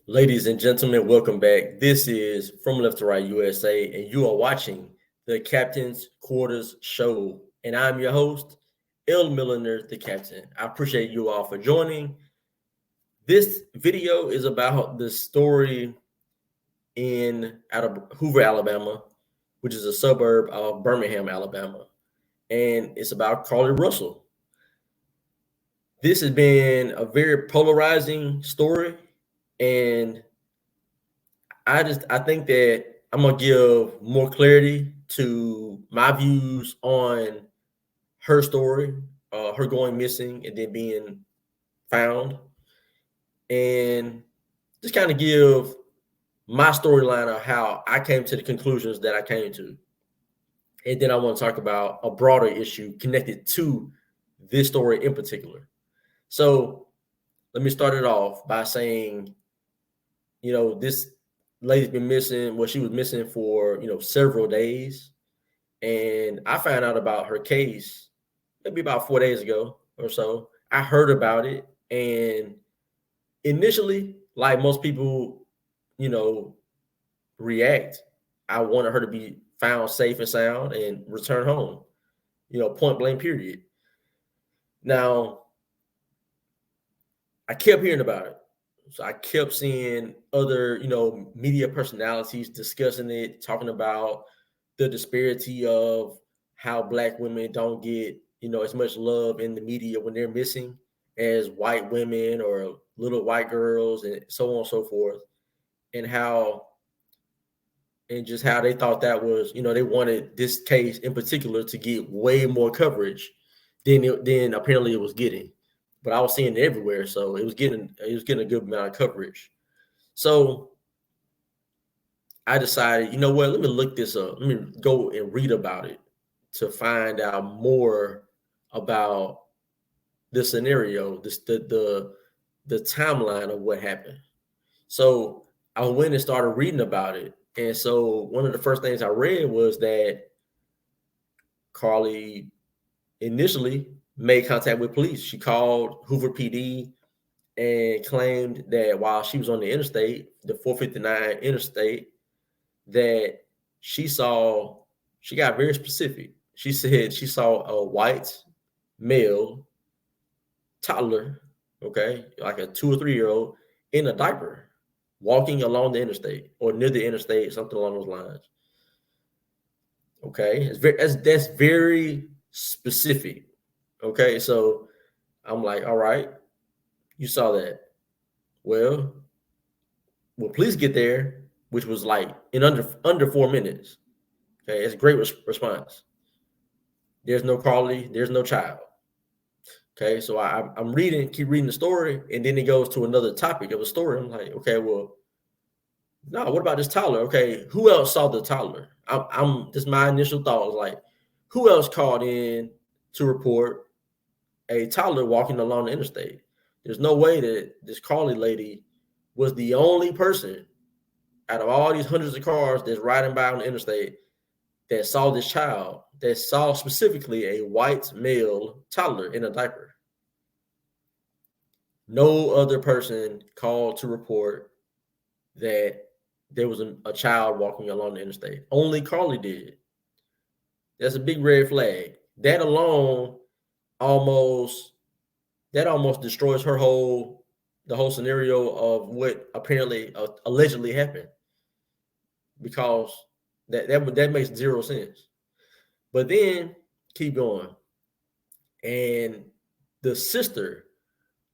Ladies and gentlemen, welcome back. This is From Left to Right USA, and you are watching the Captain's Quarters Show. And I'm your host, El Milliner, the Captain. I appreciate you all for joining. This video is about the story out of Hoover, Alabama, which is a suburb of Birmingham, Alabama. And it's about Carlee Russell. This has been a very polarizing story, and I think that I'm gonna give more clarity to my views on her story, her going missing and then being found, and just kind of give my storyline of how I came to the conclusions that I came to. And then I want to talk about a broader issue connected to this story in particular. So let me start it off by saying, this lady's been missing. Well, she was missing for, several days. And I found out about her case maybe about 4 days ago or so. I heard about it. And initially, like most people, react, I wanted her to be found safe and sound and return home, point blank, period. Now, I kept hearing about it. So I kept seeing other, media personalities discussing it, talking about the disparity of how Black women don't get, as much love in the media when they're missing as white women or little white girls and so on and so forth. And just how they thought that was, they wanted this case in particular to get way more coverage than apparently it was getting. But I was seeing it everywhere, so it was getting a good amount of coverage. So I decided, you know what, let me look this up. Let me go and read about it to find out more about the scenario, the timeline of what happened. So I went and started reading about it. And so one of the first things I read was that Carlee initially made contact with police. She called Hoover PD and claimed that while she was on the interstate, the 459 interstate, that she got very specific. She said she saw a white male toddler, okay, like a 2 or 3-year-old in a diaper walking along the interstate or near the interstate, something along those lines. Okay, that's very specific. Okay, so I'm like, all right, you saw that. Well, police get there, which was like in under 4 minutes. Okay, it's a great response. There's no Carlee, there's no child. Okay, so I'm keep reading the story, and then it goes to another topic of the story. I'm like, okay, well, no, what about this toddler? Okay, who else saw the toddler? I'm just my initial thought was like, who else called in to report a toddler walking along the interstate? There's no way that this Carlee lady was the only person out of all these hundreds of cars that's riding by on the interstate that saw this child, that saw specifically a white male toddler in a diaper. No other person called to report that there was a child walking along the interstate. Only Carlee did. That's a big red flag. That alone almost destroys the whole scenario of what apparently allegedly happened, because that makes zero sense. But then keep going, and the sister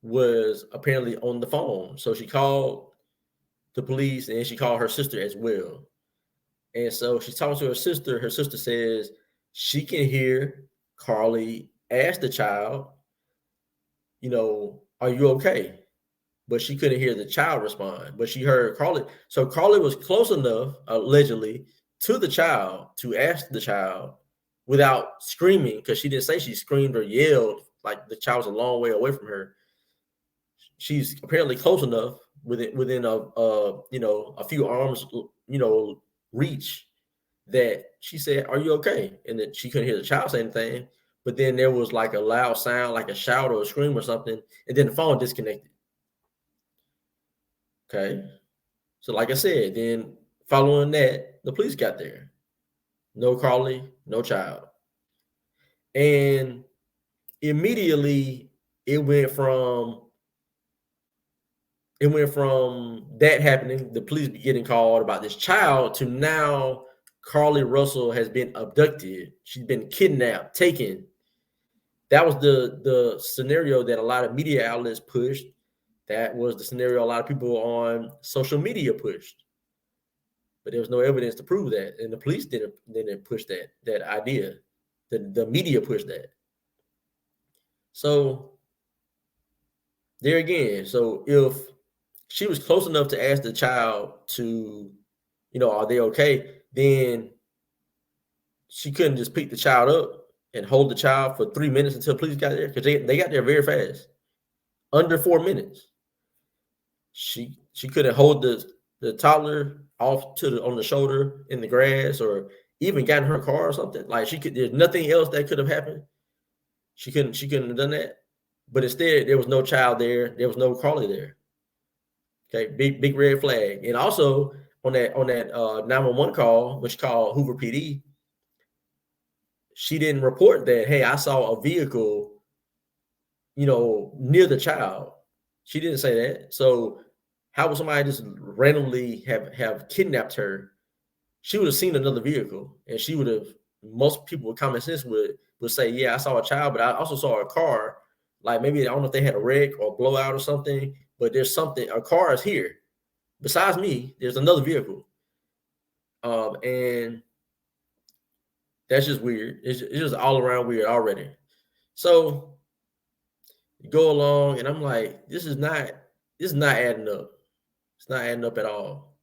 was apparently on the phone, so she called the police and she called her sister as well. And so she's talking to her sister. Her sister says she can hear Carlee ask the child, are you okay? But she couldn't hear the child respond. But she heard Carlee. So Carlee was close enough, allegedly, to the child to ask the child without screaming, because she didn't say she screamed or yelled, like the child was a long way away from her. She's apparently close enough within a few arms, reach, that she said, "Are you okay?" And that she couldn't hear the child say anything. But then there was like a loud sound, like a shout or a scream or something, and then the phone disconnected. Okay. So, like I said, then following that, the police got there. No Carlee, no child. And immediately it went from that happening, the police getting called about this child, to now Carlee Russell has been abducted. She's been kidnapped, taken. That was the scenario that a lot of media outlets pushed. That was the scenario a lot of people on social media pushed. But there was no evidence to prove that, and the police didn't push that idea. The media pushed that. So there again, so if she was close enough to ask the child to, are they okay, then she couldn't just pick the child up and hold the child for 3 minutes until police got there, because they got there very fast, under 4 minutes. She couldn't hold the toddler off on the shoulder in the grass, or even got in her car or something. Like, there's nothing else that could have happened. She couldn't have done that. But instead, there was no child there. There was no Carlee there. Okay, big red flag. And also on that 911 call, which called Hoover PD, she didn't report that, hey, I saw a vehicle, near the child. She didn't say that. So how would somebody just randomly have kidnapped her? She would have seen another vehicle, and she would have, most people with common sense would say, yeah, I saw a child, but I also saw a car. Like, maybe, I don't know if they had a wreck or blowout or something, but there's something, a car is here. Besides me, there's another vehicle. And that's just weird. It's just all around weird already. So you go along, and I'm like, this is not adding up. It's not adding up at all.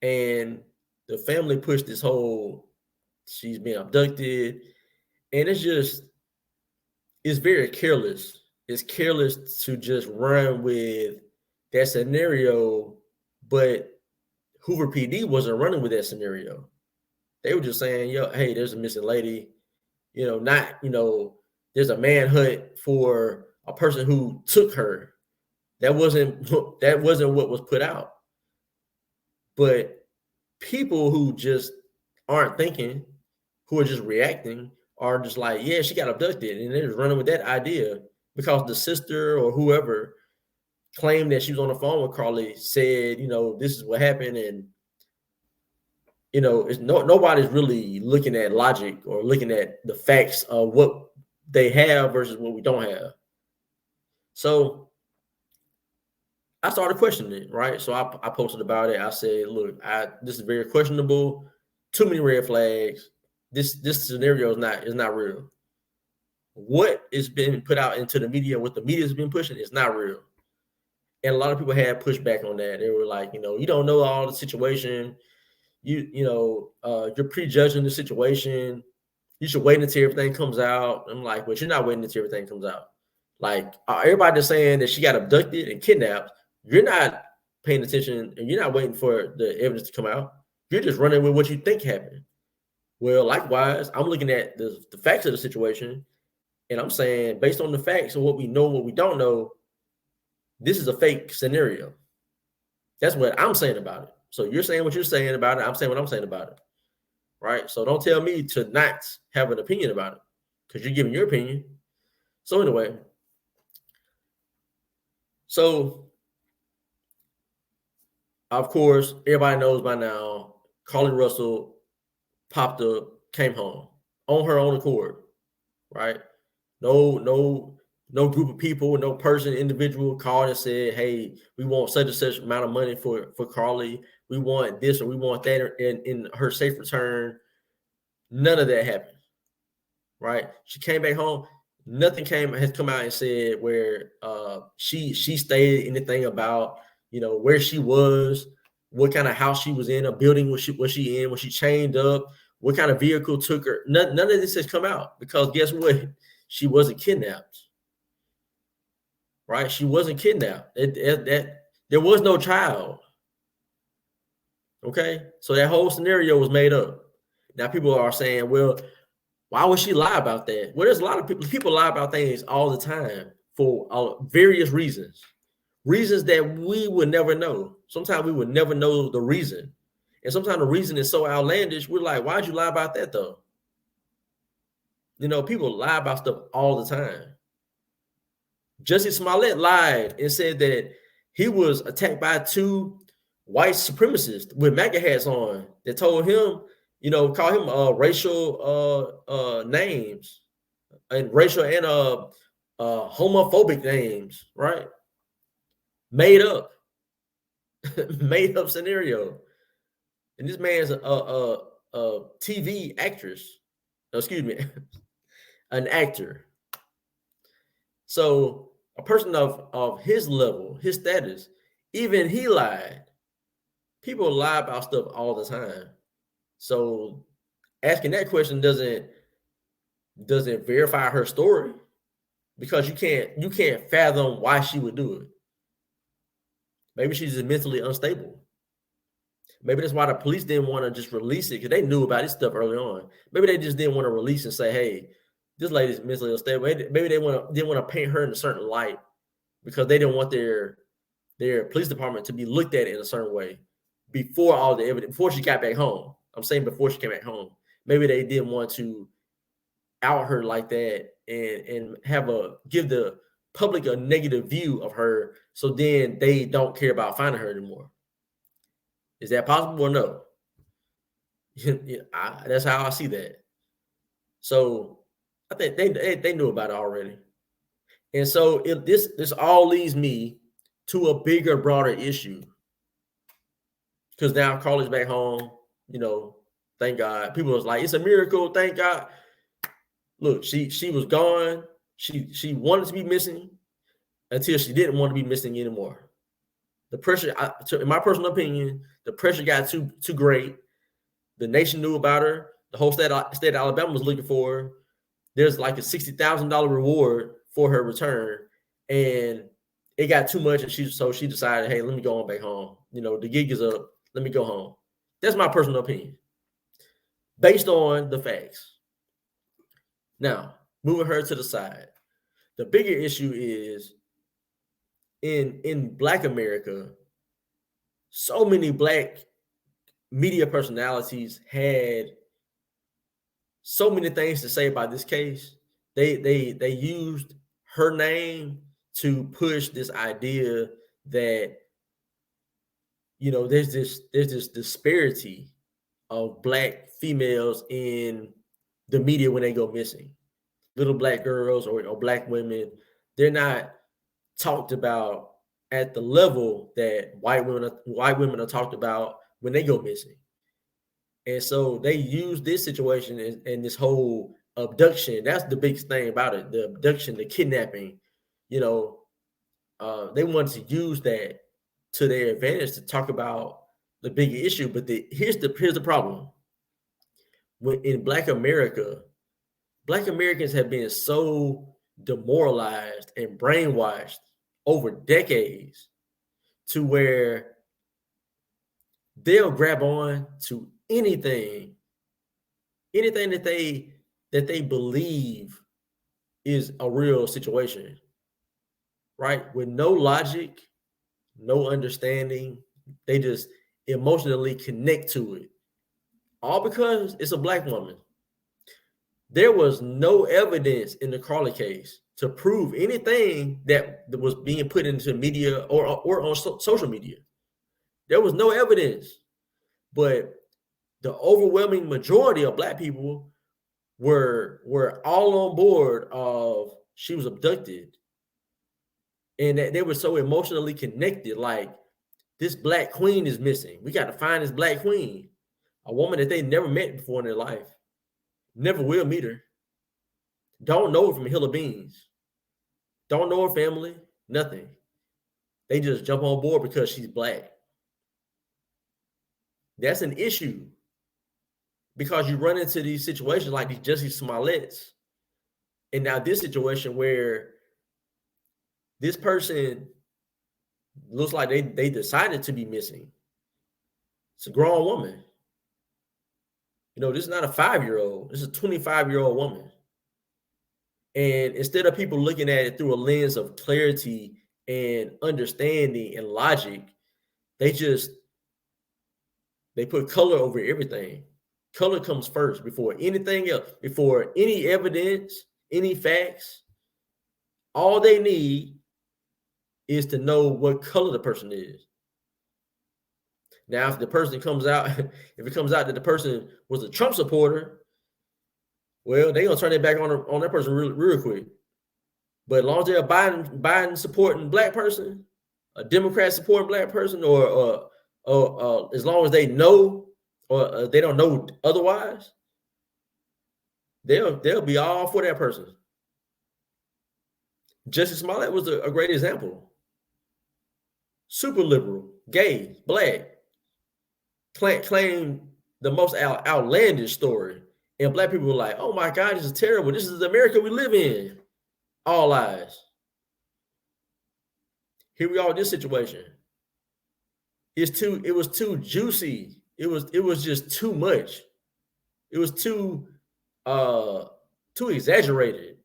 And the family pushed this whole, she's being abducted, and it's very careless. It's careless to just run with that scenario, but Hoover PD wasn't running with that scenario. They were just saying, hey, there's a missing lady, there's a manhunt for a person who took her. That wasn't what was put out. But people who just aren't thinking, who are just reacting, are just like, yeah, she got abducted, and they're just running with that idea because the sister or whoever claimed that she was on the phone with Carlee, said, this is what happened, and it's nobody's really looking at logic or looking at the facts of what they have versus what we don't have. So I started questioning it, right? So I posted about it. I said, look, this is very questionable. Too many red flags. This scenario is not real. What is being put out into the media, what the media has been pushing, is not real. And a lot of people had pushback on that. They were like, you don't know all the situation. You're prejudging the situation. You should wait until everything comes out. I'm like, but you're not waiting until everything comes out. Like, everybody's saying that she got abducted and kidnapped. You're not paying attention, and you're not waiting for the evidence to come out. You're just running with what you think happened. Well, likewise, I'm looking at the facts of the situation, and I'm saying, based on the facts of what we know, what we don't know, this is a fake scenario. That's what I'm saying about it. So you're saying what you're saying about it. I'm saying what I'm saying about it. Right? So don't tell me to not have an opinion about it, because you're giving your opinion. So anyway, of course, everybody knows by now, Carlee Russell popped up, came home on her own accord, right? No group of people, no person, individual called and said, hey, we want such and such amount of money for Carlee. We want this or we want that in her safe return. None of that happened, right? She came back home. Nothing has come out and said where she stated anything about, where she was, what kind of house she was in, a building was she in, was she chained up, what kind of vehicle took her. None of this has come out, because guess what? She wasn't kidnapped, right? She wasn't kidnapped. There was no child. Okay, so that whole scenario was made up. Now people are saying, well, why would she lie about that? Well, there's a lot of people lie about things all the time for various reasons. reasons that we would never know. Sometimes we would never know the reason. And sometimes the reason is so outlandish, we're like, why'd you lie about that though? People lie about stuff all the time. Jussie Smollett lied and said that he was attacked by two white supremacists with MAGA hats on that told him, call him racial names and racial and homophobic names, right? Made up scenario. And this man's a TV actress. No, excuse me, an actor. So a person of his level, his status, even he lied. People lie about stuff all the time. So asking that question doesn't verify her story, because you can't fathom why she would do it. Maybe she's just mentally unstable. Maybe that's why the police didn't want to just release it, because they knew about this stuff early on. Maybe they just didn't want to release and say, hey, this lady's mentally unstable. Maybe they didn't want to paint her in a certain light, because they didn't want their police department to be looked at in a certain way before all the evidence, before she got back home. I'm saying before she came back home. Maybe they didn't want to out her like that and give the public a negative view of her, so then they don't care about finding her anymore. Is that possible or no? That's how I see that. So I think they knew about it already. And so this all leads me to a bigger, broader issue. Because now Carlee's back home, thank God. People was like, it's a miracle, thank God. Look, she was gone. She wanted to be missing until she didn't want to be missing anymore. The pressure, in my personal opinion, the pressure got too great. The nation knew about her. The whole state of Alabama was looking for her. There's like a $60,000 reward for her return, and it got too much, and she decided, hey, let me go on back home. The gig is up. Let me go home. That's my personal opinion, based on the facts. Now, moving her to the side, the bigger issue is in Black America, so many Black media personalities had so many things to say about this case. They used her name to push this idea that there's this disparity of Black females in the media when they go missing. Little Black girls or Black women, they're not talked about at the level that white women are talked about when they go missing. And so they use this situation and this whole abduction. That's the biggest thing about it. The abduction, the kidnapping, they wanted to use that to their advantage to talk about the big issue. But here's the problem. When in Black America, Black Americans have been so demoralized and brainwashed over decades to where they'll grab on to anything that they believe is a real situation, right? With no logic, no understanding, they just emotionally connect to it, all because it's a Black woman. There was no evidence in the Carlee case to prove anything that was being put into media or on social media. There was no evidence, but the overwhelming majority of Black people were all on board of she was abducted, and that they were so emotionally connected. Like, this Black queen is missing. We got to find this Black queen, a woman that they never met before in their life, never will meet her, don't know her from a hill of beans, don't know her family, nothing. They just jump on board because she's Black. That's an issue, because you run into these situations like these Jussie Smollett's, and now this situation where this person looks like they decided to be missing. It's a grown woman. This is not a 5-year-old. This is a 25-year-old woman. And instead of people looking at it through a lens of clarity and understanding and logic, they put color over everything. Color comes first before anything else, before any evidence, any facts. All they need is to know what color the person is. Now, if the person comes out, if it comes out that the person was a Trump supporter, well, they're gonna turn it back on that person real quick. But as long as they're a Biden supporting black person, a Democrat supporting black person, or as long as they know or they don't know otherwise, they'll be all for that person. Justice Smollett was a great example. Super liberal, gay, black, claimed the most outlandish story, and black people were like, "Oh my God, this is terrible. This is the America we live in." All lies. Here we are in this situation. It was too juicy. It was just too much. It was too exaggerated.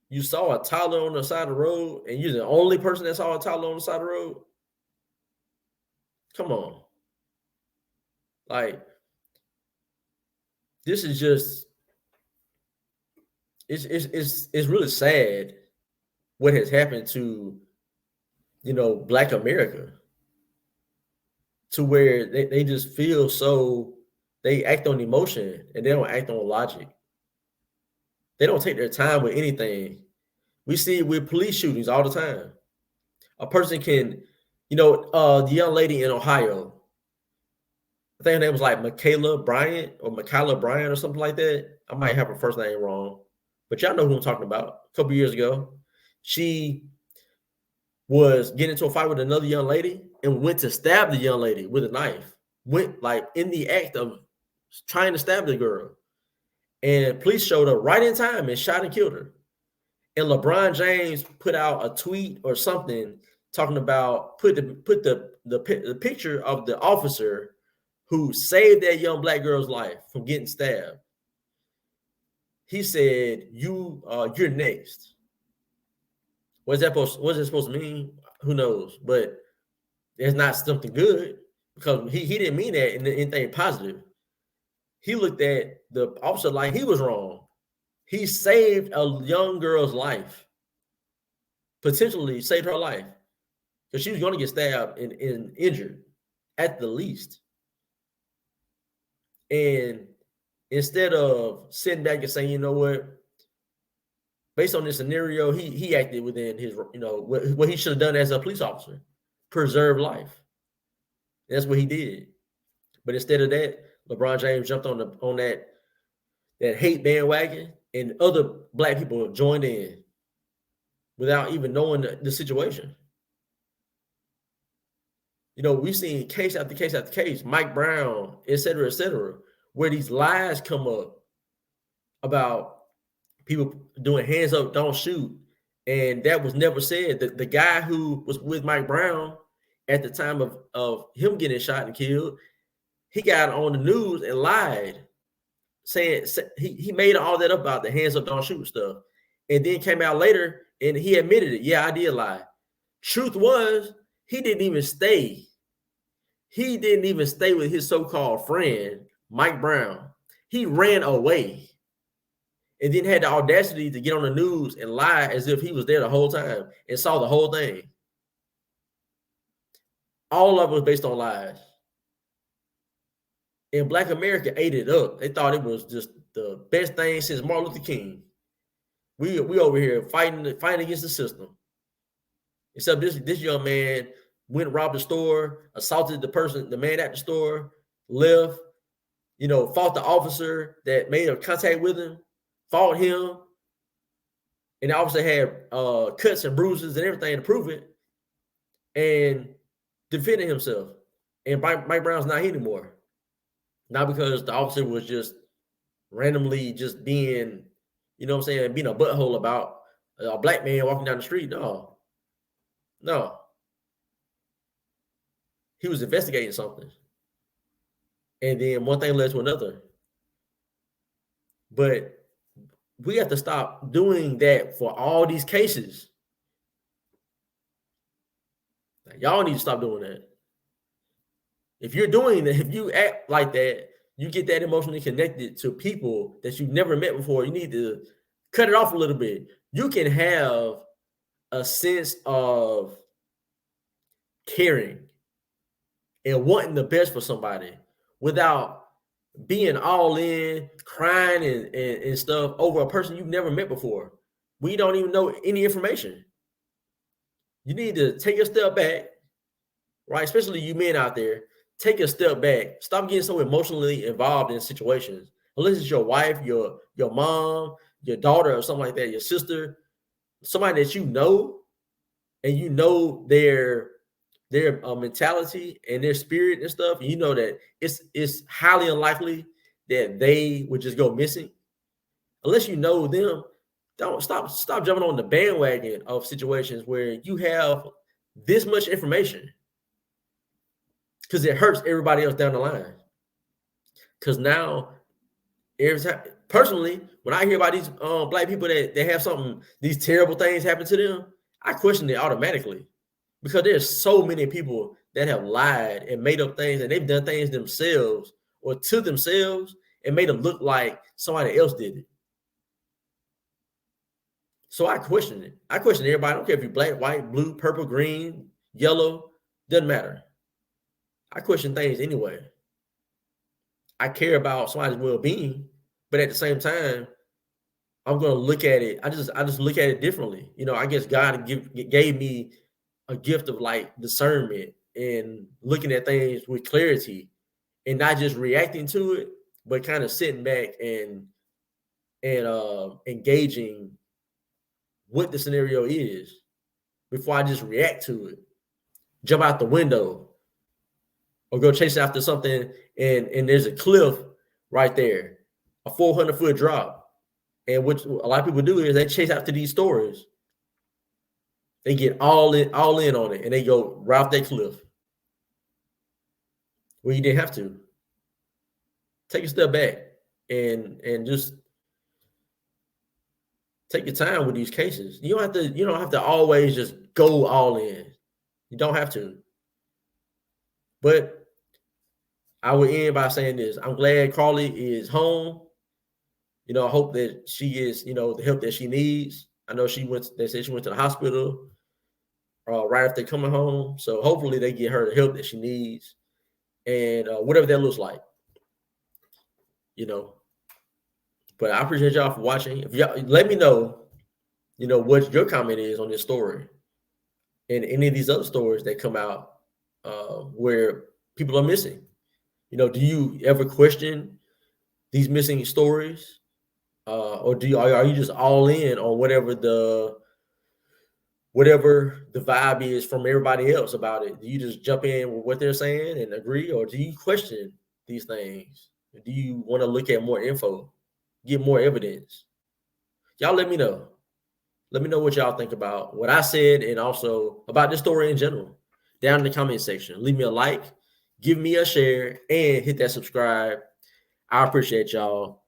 You saw a toddler on the side of the road, and you're the only person that saw a toddler on the side of the road. Come on. Like, this is just it's really sad what has happened to, Black America, to where they just feel so, they act on emotion and they don't act on logic. They don't take their time with anything. We see it with police shootings all the time. A person can, the young lady in Ohio, I think her name was like Michaela Bryant or something like that. I might have her first name wrong, but y'all know who I'm talking about. A couple years ago, she was getting into a fight with another young lady and went to stab the young lady with a knife. Went like in the act of trying to stab the girl. And police showed up right in time and shot and killed her. And LeBron James put out a tweet or something talking about put the picture of the officer who saved that young black girl's life from getting stabbed. He said, "You're next." What's it supposed to mean? Who knows? But it's not something good, because he didn't mean that in anything positive. He looked at the officer like he was wrong. He saved a young girl's life, potentially saved her life, because she was going to get stabbed and injured at the least. And instead of sitting back and saying, you know what, based on this scenario, he acted within his, what he should have done as a police officer, preserve life. That's what he did. But instead of that, LeBron James jumped on that hate bandwagon, and other black people joined in without even knowing the situation. We've seen case after case after case, Mike Brown, et cetera, where these lies come up about people doing hands up, don't shoot. And that was never said. The guy who was with Mike Brown at the time of him getting shot and killed, he got on the news and lied, saying he made all that up about the hands up, don't shoot stuff. And then came out later and he admitted it. Yeah, I did lie. Truth was, he didn't even stay. He didn't even stay with his so-called friend, Mike Brown. He ran away and then had the audacity to get on the news and lie as if he was there the whole time and saw the whole thing. All of it was based on lies. And Black America ate it up. They thought it was just the best thing since Martin Luther King. We over here fighting against the system. Except this young man went, robbed the store, assaulted the man at the store, left, fought the officer that made a contact with him, fought him, and the officer had cuts and bruises and everything to prove it, and defended himself. And Mike Brown's not here anymore. Not because the officer was just randomly just being, being a butthole about a black man walking down the street. No. He was investigating something. And then one thing led to another. But we have to stop doing that for all these cases. Y'all need to stop doing that. If you're doing that, if you act like that, you get that emotionally connected to people that you've never met before. You need to cut it off a little bit. You can have a sense of caring and wanting the best for somebody without being all in, crying and stuff over a person you've never met before. We don't even know any information. You need to take a step back, right? Especially you men out there, take a step back. Stop getting so emotionally involved in situations. Unless it's your wife, your mom, your daughter, or something like that, your sister, somebody that you know, and you know their mentality and their spirit and stuff, and you know that it's highly unlikely that they would just go missing. Unless you know them, don't stop jumping on the bandwagon of situations where you have this much information, because it hurts everybody else down the line. Because now, every time, personally, when I hear about these black people that they have these terrible things happen to them, I question it automatically. Because there's so many people that have lied and made up things, and they've done things themselves or to themselves and made them look like somebody else did it. So I question it. I question everybody. I don't care if you're black, white, blue, purple, green, yellow, doesn't matter. I question things anyway. I care about somebody's well-being, but at the same time, I'm going to look at it. I just look at it differently. You know, I guess God gave me a gift of like discernment and looking at things with clarity and not just reacting to it, but kind of sitting back and engaging what the scenario is before I just react to it, jump out the window or go chase after something and there's a cliff right there, a 400-foot drop. And what a lot of people do is they chase after these stories. They get all in on it, and they go right off that cliff where you didn't have to. Take a step back and just take your time with these cases. You don't have to always just go all in. You don't have to. But I will end by saying this. I'm glad Carlee is home. You know, I hope that she is, the help that she needs. I know they said she went to the hospital right after coming home. So hopefully they get her the help that she needs and whatever that looks like, But I appreciate y'all for watching. If y'all let me know, what your comment is on this story and any of these other stories that come out where people are missing. Do you ever question these missing stories? Or are you just all in on whatever the vibe is from everybody else about it? Do you just jump in with what they're saying and agree, or do you question these things? Do you want to look at more info, get more evidence? Y'all let me know. Let me know what y'all think about what I said and also about this story in general down in the comment section. Leave me a like, give me a share, and hit that subscribe. I appreciate y'all.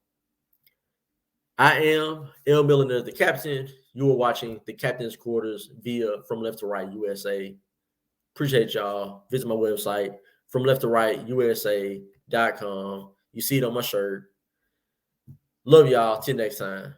I am L. Milliner, the captain. You are watching the Captain's Quarters via From Left to Right USA. Appreciate y'all. Visit my website, FromLeftToRightUSA.com. You see it on my shirt. Love y'all. Till next time.